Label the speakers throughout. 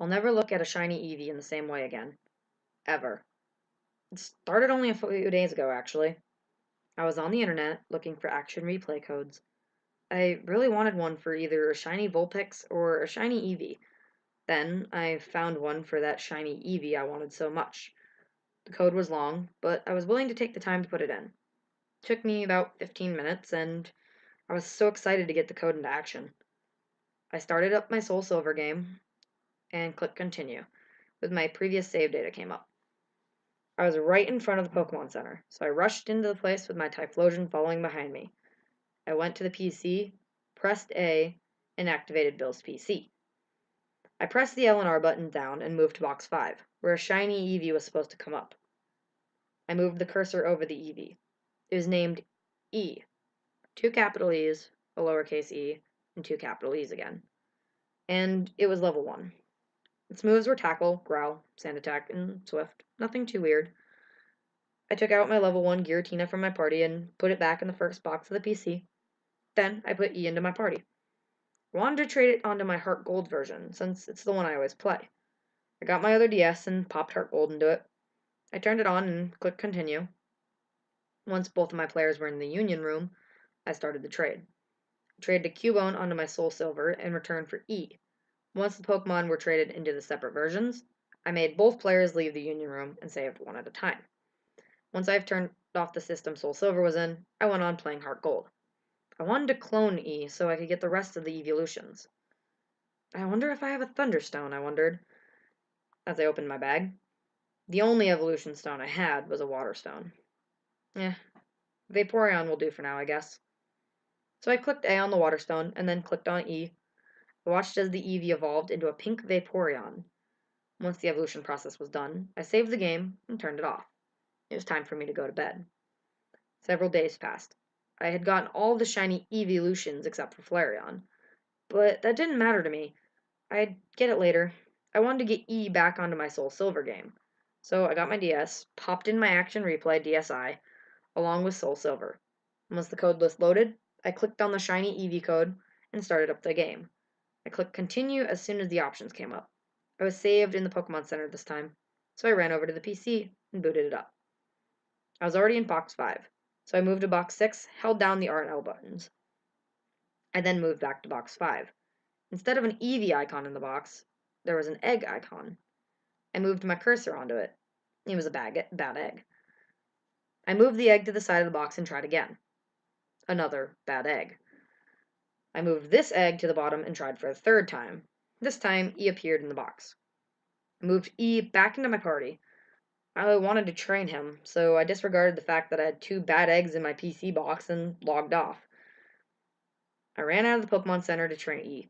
Speaker 1: I'll never look at a shiny Eevee in the same way again. Ever. It started only a few days ago, actually. I was on the internet looking for action replay codes. I really wanted one for either a shiny Vulpix or a shiny Eevee. Then I found one for that shiny Eevee I wanted so much. The code was long, but I was willing to take the time to put it in. It took me about 15 minutes, and I was so excited to get the code into action. I started up my Soul Silver game and clicked continue, with my previous save data came up. I was right in front of the Pokemon Center, so I rushed into the place with my Typhlosion following behind me. I went to the PC, pressed A, and activated Bill's PC. I pressed the L and R button down and moved to box 5, where a shiny Eevee was supposed to come up. I moved the cursor over the Eevee. It was named E. 2 capital E's, a lowercase e, and 2 capital E's again. And it was level 1. Its moves were Tackle, Growl, Sand Attack, and Swift. Nothing too weird. I took out my level 1 Giratina from my party and put it back in the first box of the PC. Then I put E into my party. I wanted to trade it onto my Heart Gold version, since it's the one I always play. I got my other DS and popped Heart Gold into it. I turned it on and clicked continue. Once both of my players were in the Union Room, I started the trade. I traded a Cubone onto my Soul Silver in return for E. Once the Pokemon were traded into the separate versions, I made both players leave the Union Room and saved one at a time. Once I've turned off the system Soul Silver was in, I went on playing Heart Gold. I wanted to clone E so I could get the rest of the evolutions. I wonder if I have a Thunderstone, I wondered, as I opened my bag. The only evolution stone I had was a Water Stone. Vaporeon will do for now, I guess. So I clicked A on the Water Stone and then clicked on E. I watched as the Eevee evolved into a pink Vaporeon. Once the evolution process was done, I saved the game and turned it off. It was time for me to go to bed. Several days passed. I had gotten all the shiny evolutions except for Flareon, but that didn't matter to me. I'd get it later. I wanted to get E back onto my Soul Silver game. So I got my DS, popped in my Action Replay DSi, along with Soul Silver. Once the code list loaded, I clicked on the shiny Eevee code and started up the game. I clicked continue as soon as the options came up. I was saved in the Pokemon Center this time, so I ran over to the PC and booted it up. I was already in box 5, so I moved to box 6, held down the R and L buttons. I then moved back to box 5. Instead of an Eevee icon in the box, there was an egg icon. I moved my cursor onto it. It was a bad egg. I moved the egg to the side of the box and tried again. Another bad egg. I moved this egg to the bottom and tried for a third time. This time, E appeared in the box. I moved E back into my party. I wanted to train him, so I disregarded the fact that I had 2 bad eggs in my PC box and logged off. I ran out of the Pokemon Center to train E.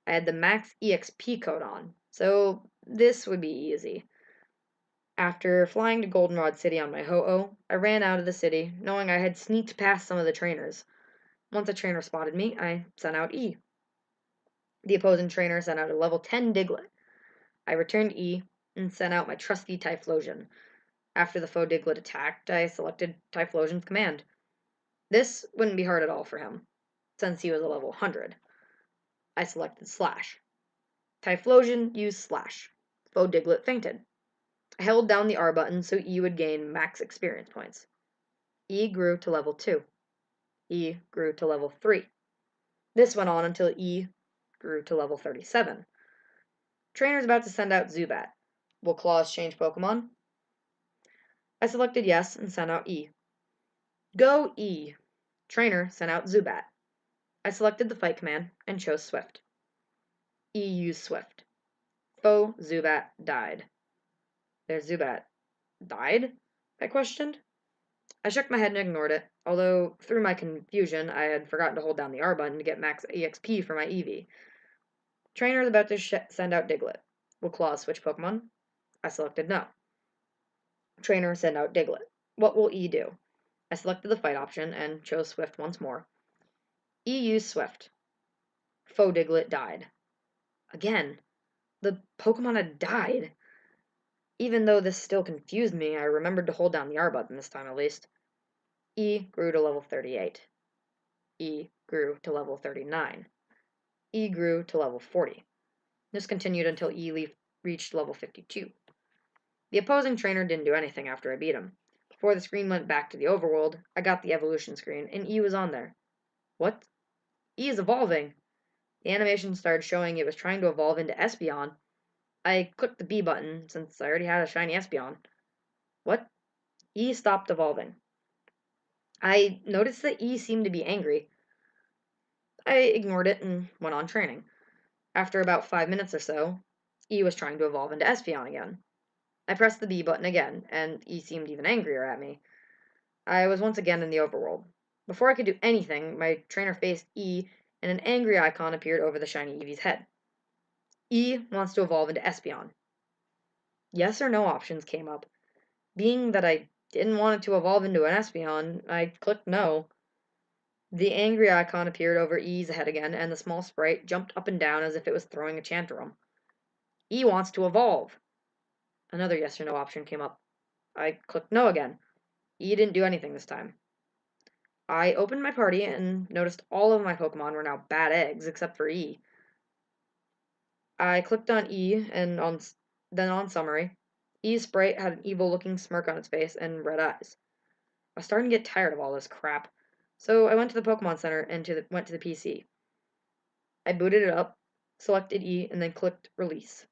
Speaker 1: I had the max EXP code on, so this would be easy. After flying to Goldenrod City on my Ho-Oh, I ran out of the city, knowing I had sneaked past some of the trainers. Once a trainer spotted me, I sent out E. The opposing trainer sent out a level 10 Diglett. I returned E and sent out my trusty Typhlosion. After the faux Diglett attacked, I selected Typhlosion's command. This wouldn't be hard at all for him, since he was a level 100. I selected Slash. Typhlosion used Slash. Faux Diglett fainted. I held down the R button so E would gain max experience points. E grew to level 2. E grew to level 3. This went on until E grew to level 37. Trainer's about to send out Zubat. Will Claws change Pokemon? I selected yes and sent out E. Go E! Trainer sent out Zubat. I selected the fight command and chose Swift. E used Swift. Faux Zubat died. Their Zubat died? I questioned. I shook my head and ignored it, although through my confusion I had forgotten to hold down the R button to get max EXP for my Eevee. Trainer is about to send out Diglett. Will Claws switch Pokemon? I selected no. Trainer send out Diglett. What will E do? I selected the fight option and chose Swift once more. E used Swift. Faux Diglett died. Again, the Pokemon had died. Even though this still confused me, I remembered to hold down the R button this time at least. E grew to level 38. E grew to level 39. E grew to level 40. This continued until E reached level 52. The opposing trainer didn't do anything after I beat him. Before the screen went back to the overworld, I got the evolution screen, and E was on there. What? E is evolving! The animation started showing it was trying to evolve into Espeon. I clicked the B button, since I already had a shiny Espeon. What? E stopped evolving. I noticed that E seemed to be angry. I ignored it and went on training. After about 5 minutes or so, E was trying to evolve into Espeon again. I pressed the B button again, and E seemed even angrier at me. I was once again in the overworld. Before I could do anything, my trainer faced E, and an angry icon appeared over the shiny Eevee's head. E wants to evolve into Espeon. Yes or no options came up. Being that I didn't want it to evolve into an Espeon, I clicked no. The angry icon appeared over E's head again, and the small sprite jumped up and down as if it was throwing a tantrum. E wants to evolve. Another yes or no option came up. I clicked no again. E didn't do anything this time. I opened my party and noticed all of my Pokemon were now bad eggs except for E. I clicked on E and then on summary. E's sprite had an evil looking smirk on its face and red eyes. I was starting to get tired of all this crap, so I went to the Pokemon Center and went to the PC. I booted it up, selected E, and then clicked release.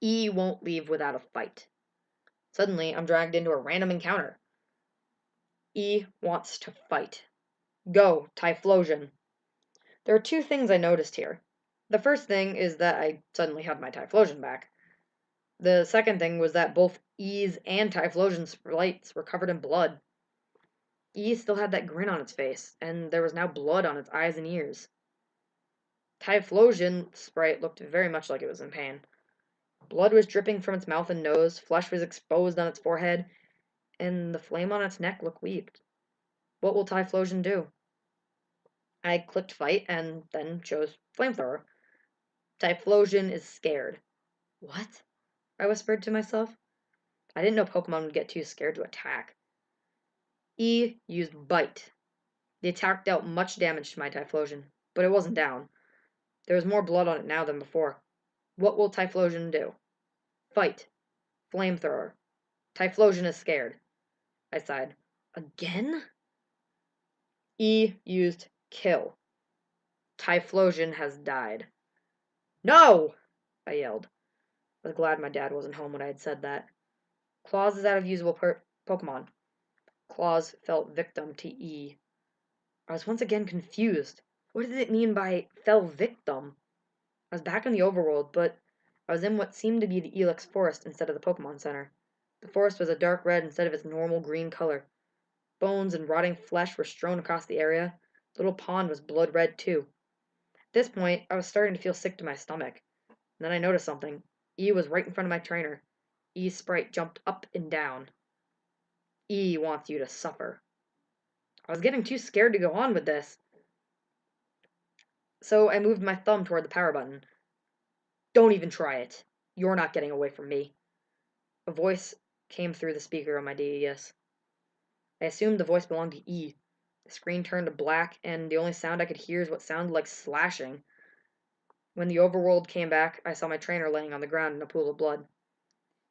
Speaker 1: E won't leave without a fight. Suddenly, I'm dragged into a random encounter. E wants to fight. Go, Typhlosion. There are two things I noticed here. The first thing is that I suddenly had my Typhlosion back. The second thing was that both E's and Typhlosion's sprites were covered in blood. E still had that grin on its face, and there was now blood on its eyes and ears. Typhlosion's sprite looked very much like it was in pain. Blood was dripping from its mouth and nose, flesh was exposed on its forehead, and the flame on its neck looked weak. What will Typhlosion do? I clicked fight and then chose flamethrower. Typhlosion is scared. What? I whispered to myself. I didn't know Pokemon would get too scared to attack. E used Bite. The attack dealt much damage to my Typhlosion, but it wasn't down. There was more blood on it now than before. What will Typhlosion do? Fight. Flamethrower. Typhlosion is scared. I sighed. Again? E used Kill. Typhlosion has died. No! I yelled. I was glad my dad wasn't home when I had said that. Claus is out of usable Pokemon. Claus fell victim to E. I was once again confused. What did it mean by fell victim? I was back in the overworld, but I was in what seemed to be the Ilex Forest instead of the Pokemon Center. The forest was a dark red instead of its normal green color. Bones and rotting flesh were strewn across the area. The little pond was blood red too. At this point, I was starting to feel sick to my stomach. And then I noticed something. E was right in front of my trainer. E's sprite jumped up and down. E wants you to suffer. I was getting too scared to go on with this. So I moved my thumb toward the power button. Don't even try it. You're not getting away from me. A voice came through the speaker on my DES. I assumed the voice belonged to E. The screen turned to black, and the only sound I could hear is what sounded like slashing. When the overworld came back, I saw my trainer laying on the ground in a pool of blood.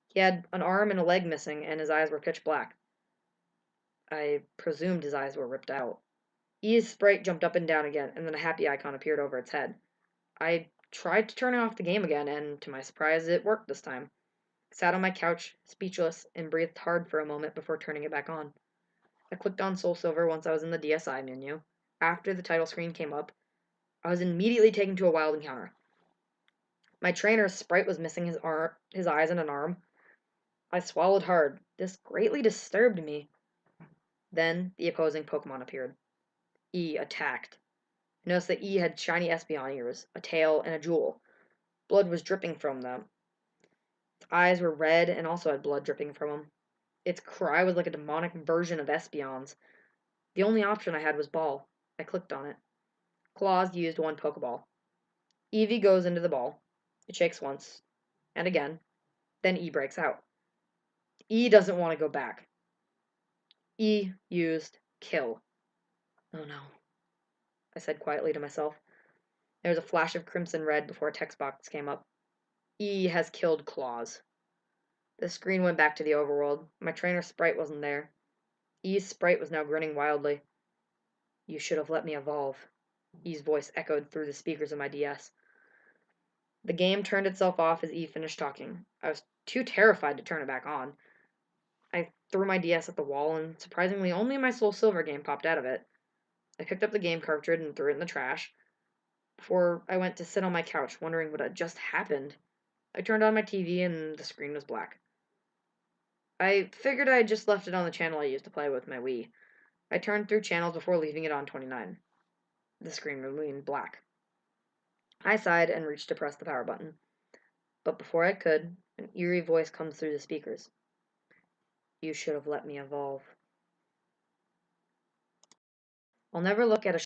Speaker 1: He had an arm and a leg missing, and his eyes were pitch black. I presumed his eyes were ripped out. E's sprite jumped up and down again, and then a happy icon appeared over its head. I tried to turn off the game again, and to my surprise, it worked this time. I sat on my couch, speechless, and breathed hard for a moment before turning it back on. I clicked on Soul Silver once I was in the DSI menu. After the title screen came up, I was immediately taken to a wild encounter. My trainer's sprite was missing his eyes and an arm. I swallowed hard. This greatly disturbed me. Then the opposing Pokemon appeared. E attacked. I noticed that E had shiny Espeon ears, a tail, and a jewel. Blood was dripping from them. Its eyes were red and also had blood dripping from them. Its cry was like a demonic version of Espeon's. The only option I had was Ball. I clicked on it. Claus used one Pokeball. Eevee goes into the ball. It shakes once, and again. Then E breaks out. E doesn't want to go back. E used Kill. Oh no, I said quietly to myself. There was a flash of crimson red before a text box came up. E has killed Claws. The screen went back to the overworld. My trainer's sprite wasn't there. E's sprite was now grinning wildly. You should have let me evolve. E's voice echoed through the speakers of my DS. The game turned itself off as E finished talking. I was too terrified to turn it back on. I threw my DS at the wall, and surprisingly, only my Soul Silver game popped out of it. I picked up the game cartridge and threw it in the trash. Before I went to sit on my couch, wondering what had just happened, I turned on my TV and the screen was black. I figured I had just left it on the channel I used to play with my Wii. I turned through channels before leaving it on 29. The screen remained black. I sighed and reached to press the power button. But before I could, an eerie voice comes through the speakers. You should have let me evolve. I'll never look at a